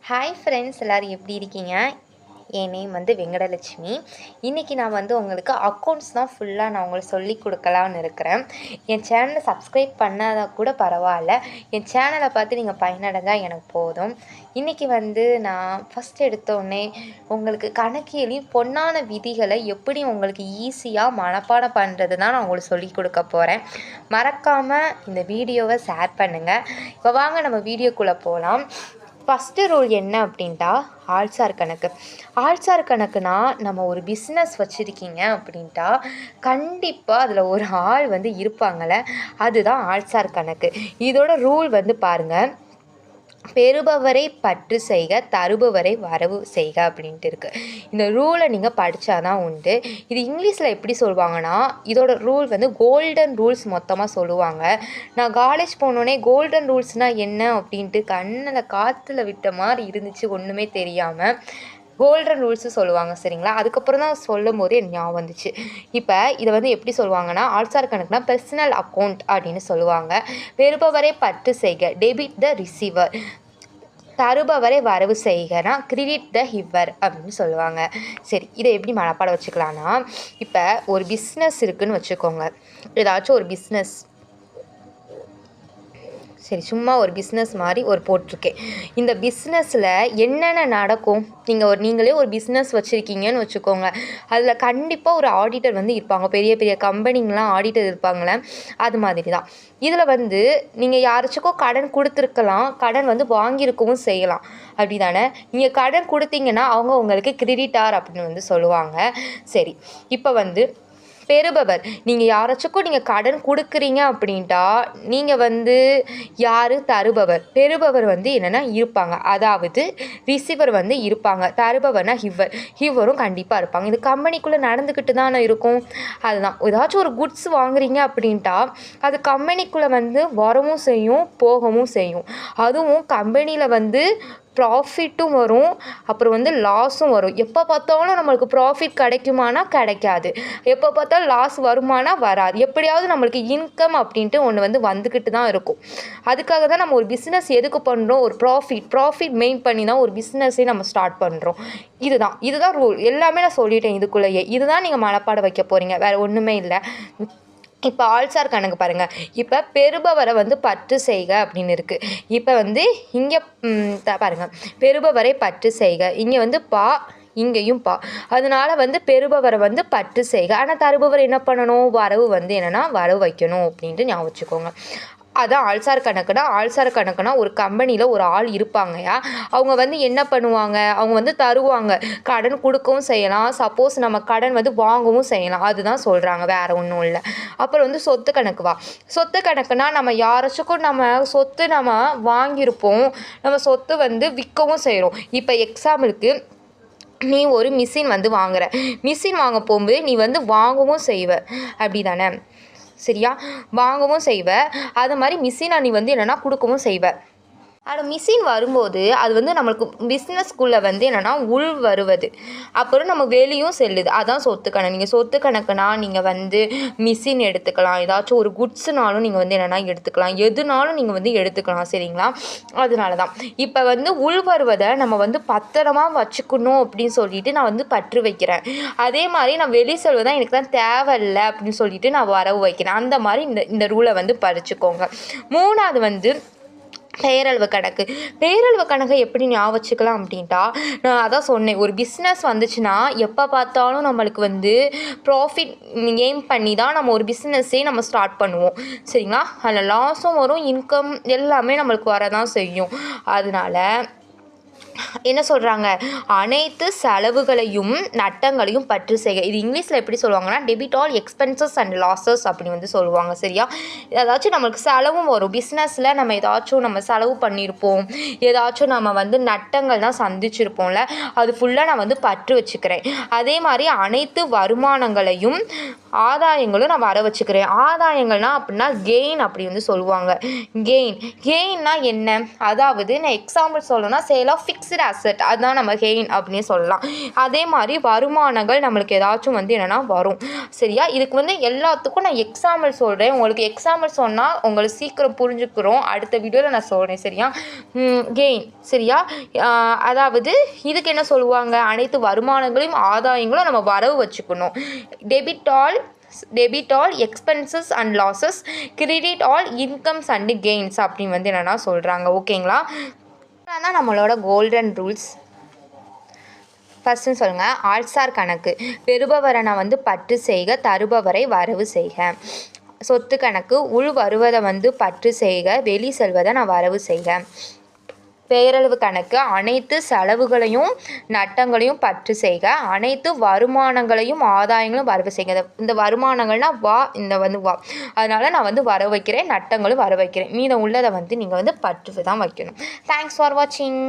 Hi friends, எல்லோரும் எப்படி இருக்கீங்க? என் நேம் வெங்கடலட்சுமி. இன்றைக்கி நான் உங்களுக்கு அக்கௌண்ட்ஸ் தான் ஃபுல்லாக நான் உங்களுக்கு சொல்லி கொடுக்கலான்னு இருக்கிறேன். என் சேனலை சப்ஸ்கிரைப் பண்ணாத கூட பரவாயில்ல, என் சேனலை பார்த்து நீங்கள் பயனடைஞ்சால் எனக்கு போதும். இன்றைக்கி நான் ஃபஸ்ட் எடுத்தோடனே உங்களுக்கு கணக்கியலின் பொன்னான விதிகளை எப்படி உங்களுக்கு ஈஸியாக மனப்பாடம் பண்ணுறது தான் நான் உங்களுக்கு சொல்லி கொடுக்க போகிறேன். மறக்காமல் இந்த வீடியோவை ஷேர் பண்ணுங்கள். இப்போ வாங்க நம்ம வீடியோக்குள்ளே போகலாம். ஃபஸ்ட்டு ரூல் என்ன அப்படின்ட்டா ஆள்சார் கணக்கு. ஆள்சார் கணக்குனா நம்ம ஒரு பிஸ்னஸ் வச்சுருக்கீங்க அப்படின்ட்டா கண்டிப்பாக அதில் ஒரு ஆள் இருப்பாங்களே, அதுதான் ஆள்சார் கணக்கு. இதோட ரூல் பாருங்கள், பெறுபவரை பற்று செய்க, தருபவரை வரவு செய்க அப்படின்ட்டு இருக்குது. இந்த ரூலை நீங்கள் படித்தாதான் உண்டு. இது இங்கிலீஷில் எப்படி சொல்லுவாங்கன்னா, இதோட ரூல் கோல்டன் ரூல்ஸ் மொத்தமாக சொல்லுவாங்க. நான் காலேஜ் போனோடனே கோல்டன் ரூல்ஸ்னால் என்ன அப்படின்ட்டு கண்ணில் காற்றுல விட்ட மாதிரி இருந்துச்சு, ஒன்றுமே தெரியாமல். கோல்டன் ரூல்ஸு சொல்லுவாங்க, சரிங்களா? அதுக்கப்புறம் தான் சொல்லும் போது எனக்கு ஞாபகம் வந்துச்சு. இப்போ இதை எப்படி சொல்லுவாங்கன்னா, ஆள்சார் கணக்குனா பர்சனல் அக்கௌண்ட் அப்படின்னு சொல்லுவாங்க. பெறுபவரை பற்று செய்க, டெபிட் த ரிசீவர். தருபவரை வரவு செய்கனா கிரெடிட் த ஹிவர் அப்படின்னு சொல்லுவாங்க. சரி, இதை எப்படி மனப்பாடம் வச்சுக்கலான்னா, இப்போ ஒரு பிஸ்னஸ் இருக்குதுன்னு வச்சுக்கோங்க. ஏதாச்சும் ஒரு பிஸ்னஸ், சரி சும்மா ஒரு பிஸ்னஸ் மாதிரி போட்டிருக்கேன். இந்த பிஸ்னஸில் என்னென்ன நடக்கும், நீங்களே ஒரு பிஸ்னஸ் வச்சுருக்கீங்கன்னு வச்சுக்கோங்க. அதில் கண்டிப்பாக ஒரு ஆடிட்டர் இருப்பாங்க. பெரிய பெரிய கம்பெனிங்கெலாம் ஆடிட்டர் இருப்பாங்களே, அது மாதிரி தான். இதில் நீங்கள் யாராச்சுக்கும் கடன் கொடுத்துருக்கலாம், கடன் வாங்கியிருக்கவும் செய்யலாம், அப்படி தானே? நீங்கள் கடன் கொடுத்தீங்கன்னா அவங்க உங்களுக்கு கிரெடிட்டார் அப்படின்னு சொல்லுவாங்க. சரி, இப்போ பெறுபவர், நீங்கள் யாராச்சுக்கும் நீங்கள் கடன் கொடுக்குறீங்க அப்படின்ட்டா நீங்கள் யார்? தருபவர். பெறுபவர் என்னென்னா இருப்பாங்க, அதாவது ரிசீவர் இருப்பாங்க. தருபவர்னா ஹிவரும் கண்டிப்பாக இருப்பாங்க. இது கம்பெனிக்குள்ளே நடந்துக்கிட்டு தானே இருக்கும். அதுதான், ஏதாச்சும் ஒரு குட்ஸ் வாங்குறீங்க அப்படின்ட்டா அது கம்பெனிக்குள்ளே வரவும் செய்யும், போகவும் செய்யும். அதுவும் கம்பெனியில் ப்ராஃபிட்டும் வரும், அப்புறம் லாஸும் வரும். எப்போ பார்த்தாலும் நம்மளுக்கு ப்ராஃபிட் கிடைக்குமானா கிடைக்காது, எப்போ பார்த்தாலும் லாஸ் வருமானா வராது. எப்படியாவது நம்மளுக்கு இன்கம் அப்படின்ட்டு ஒன்று வந்துக்கிட்டு தான் இருக்கும். அதுக்காக தான் நம்ம ஒரு பிஸ்னஸ் எதுக்கு பண்ணுறோம்? ஒரு ப்ராஃபிட் மெயின் பண்ணி தான் ஒரு பிஸ்னஸே நம்ம ஸ்டார்ட் பண்ணுறோம். இதுதான் ரூல். எல்லாமே நான் சொல்லிட்டேன் இதுக்குள்ளேயே. இதுதான் நீங்கள் மனப்பாடம் வைக்க போகிறீங்க, வேறு ஒன்றுமே இல்லை. இப்போ ஆள்சார் கணக்கு பாருங்கள். இப்போ பெறுபவரை பற்று செய்க அப்படின்னு இருக்குது. இப்போ இங்கே பாருங்கள், பெறுபவரை பற்று செய்க, இங்கே பா, இங்கேயும் பா. அதனால் பெறுபவரை பற்று செய்க. ஆனால் தருபவர் என்ன பண்ணணும்? வரவு என்னென்னா வரவு வைக்கணும் அப்படின்ட்டு ஞாபகம் வச்சுக்கோங்க. அதான் ஆள்சார் கணக்குனா. ஆள்சார் கணக்குனா ஒரு கம்பெனியில் ஒரு ஆள் இருப்பாங்கயா, அவங்க என்ன பண்ணுவாங்க? அவங்க தருவாங்க, கடன் கொடுக்கவும் செய்யலாம், சப்போஸ் நம்ம கடன் வாங்கவும் செய்யலாம். அதுதான் சொல்கிறாங்க, வேறு ஒன்றும் இல்லை. அப்புறம் சொத்து கணக்கு வா. சொத்து கணக்குனா நம்ம யாராச்சுக்கும் நம்ம சொத்து நம்ம வாங்கியிருப்போம், நம்ம சொத்து விற்கவும் செய்கிறோம். இப்போ எக்ஸாம்பிளுக்கு நீ ஒரு மிஷின் வாங்குற, மிஷின் வாங்க போகும்போது நீ வாங்கவும் செய்வ, அப்படி தானே? சரியா? வாங்கவும் செய்வ, அது மாதிரி மிஷினை நீ என்னென்னா கொடுக்கவும் செய்வ. ஆனால் மிஷின் வரும்போது அது நம்மளுக்கு பிஸ்னஸ்குள்ளே என்னென்னா உள் வருவது, அப்புறம் நம்ம வெளியும் செல்லுது. அதான் சொத்து கணக்கு. நீங்கள் சொத்து கணக்குனா நீங்கள் மிஷின் எடுத்துக்கலாம், ஏதாச்சும் ஒரு குட்ஸுனாலும் நீங்கள் என்னென்னா எடுத்துக்கலாம், எதுனாலும் நீங்கள் எடுத்துக்கலாம், சரிங்களா? அதனால தான் இப்போ உள் வருவதை நம்ம பத்திரமா வச்சுக்கணும் அப்படின்னு சொல்லிட்டு நான் பற்று வைக்கிறேன். அதே மாதிரி நான் வெளி செல்வதை எனக்கு தான் தேவையில்லை அப்படின்னு சொல்லிட்டு நான் வரவு வைக்கிறேன். அந்த மாதிரி இந்த ரூலை படிச்சுக்கோங்க. மூணாவது பெயரளவு கணக்கு. பெயரளவு கணக்கை எப்படி ஞாபகம் வச்சுக்கலாம் அப்படின்ட்டா, நான் அதான் சொன்னேன், ஒரு பிஸ்னஸ் வந்துச்சுன்னா எப்போ பார்த்தாலும் நம்மளுக்கு ப்ராஃபிட் எய்ம் பண்ணி தான் நம்ம ஒரு பிஸ்னஸே நம்ம ஸ்டார்ட் பண்ணுவோம், சரிங்களா? அதில் லாஸும் வரும், இன்கம் எல்லாமே நம்மளுக்கு வரதான் செய்யும். அதனால என்ன சொல்கிறாங்க? அனைத்து செலவுகளையும் நட்டங்களையும் பற்று செய்க. இது இங்கிலீஷில் எப்படி சொல்லுவாங்கன்னா, debit all expenses and losses அப்படின்னு சொல்லுவாங்க, சரியா? ஏதாச்சும் நம்மளுக்கு செலவும் வரும். பிஸ்னஸில் நம்ம ஏதாச்சும் நம்ம செலவு பண்ணியிருப்போம், ஏதாச்சும் நம்ம நட்டங்கள் தான் சந்திச்சிருப்போம்ல, அது ஃபுல்லாக நான் பற்று வச்சுக்கிறேன். அதே மாதிரி அனைத்து வருமானங்களையும் ஆதாயங்களும் நான் வர வச்சுக்கிறேன். ஆதாயங்கள்னா அப்படின்னா கெயின் அப்படி சொல்லுவாங்க. கெயின்னா என்ன? அதாவது நான் எக்ஸாம்பிள் சொல்லணும்னா, sale of fix fixed asset, அதுதான் நம்ம கெயின் அப்படின்னு சொல்லலாம். அதே மாதிரி வருமானங்கள் நம்மளுக்கு ஏதாச்சும் வந்து என்னென்னா வரும். சரியா? இதுக்கு வந்து எல்லாத்துக்கும் நான் எக்ஸாம்பிள் சொல்கிறேன். உங்களுக்கு எக்ஸாம்பிள் சொன்னால் உங்களுக்கு சீக்கிரம் புரிஞ்சுக்கிறோம். அடுத்த வீடியோவில் நான் சொல்கிறேன். சரியா? கெயின். சரியா? அதாவது இதுக்கு என்ன சொல்லுவாங்க, அனைத்து வருமானங்களையும் ஆதாயங்களும் நம்ம வரவு வச்சுக்கணும். Debit all expenses and losses, credit all incomes and gains அப்படின்னு வந்து என்னென்னா சொல்கிறாங்க. ஓகேங்களா? அதான் நம்மளோட கோல்டன் ரூல்ஸ். ஃபஸ்ட்டுன்னு சொல்லுங்கள், ஆள்சார் கணக்கு. பெறுபவரை நான் வந்து பற்று செய்க, தருபவரை வரவு செய்க. சொத்து கணக்கு, உள் வருவதை வந்து பற்று செய்க, வெளி செல்வதை நான் வரவு செய்க. பெயரளவு கணக்கு, அனைத்து செலவுகளையும் நட்டங்களையும் பற்று செய்க, அனைத்து வருமானங்களையும் ஆதாயங்களும் வரவு செய்க. இந்த வருமானங்கள்னால் இந்த வந்து அதனால் நான் வந்து வர வைக்கிறேன், நட்டங்களும் வர வைக்கிறேன். மீதம் உள்ளதை வந்து நீங்கள் வந்து பற்று தான் வைக்கணும். தேங்க்ஸ் ஃபார் வாட்சிங்.